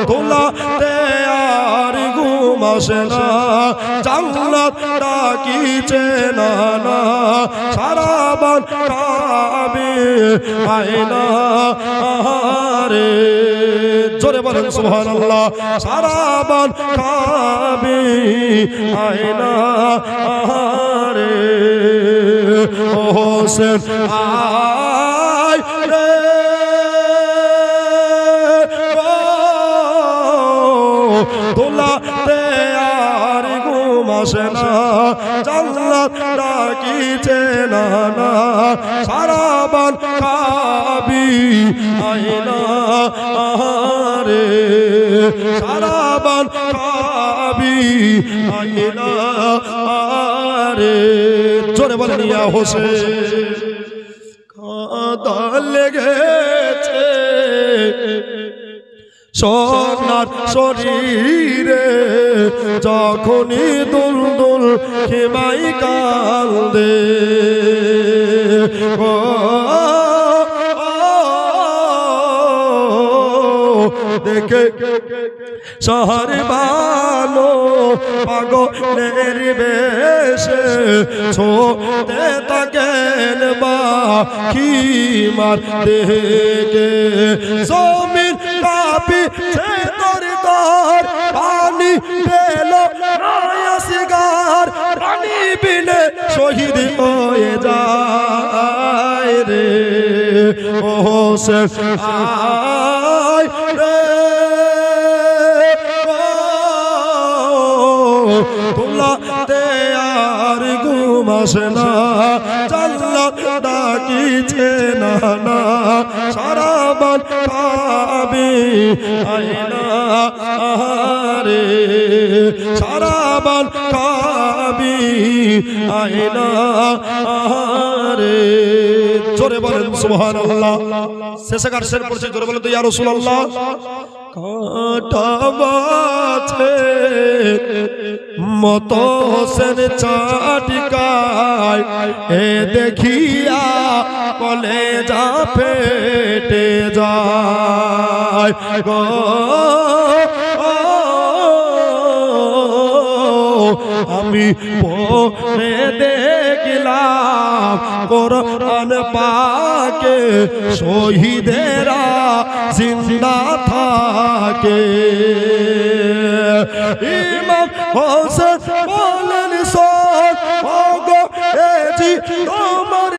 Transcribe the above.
তোলাতে আর ঘুম আসে না, জান্নাত ডাকিছে না না, সারা বান কাবে আয়না রে, জোরে বলেন সুবহানাল্লাহ। সারা বান কাবে আয়না রে, ও হোসেন আয় রে, তোলাতে আর ঘুম আসে না, জান্নাত ডাকিছে না না, সারা বান কাবি আয়না রে, সারা বান কাবি আয়না রে, জোরে বলেন ইয়া হোসেন। কাঁদা লেগেছে সোনার শরীরে, যখনই দুল দুল খেমাই কান্দে, দেখে শহর ভালো পাগলের বেশে ছোটে থাকেন বাকি মার দেখে, জমিন কাঁপিছে তোর ঘর, পানি পেল সিগার, পানি বিনে শহীদ হয়ে যায় রে, ও হোসেন আয় রে, তোলাতে আর ঘুম আসে না, জান্নাত ডাকিছে না না, সারা বান কাবে আয়না রে, সারা বান কাবে আয়না রে, জোরে বলেন সুবহানাল্লাহ। শেষকার শের পড়ছে, জোরে বলেন তো ইয়া রাসূলুল্লাহ। কাঁটা বাছে মতো হোসেন চাটিকায়, এ দেখিয়া কলেজা ফেটে যায় গো, আমি পড়ে দেখলাম কোরআন পাকে, শহীদেরা জিন্দা থাকে, ইমাম হোসেন বলেন সব ওগো এজি তোমার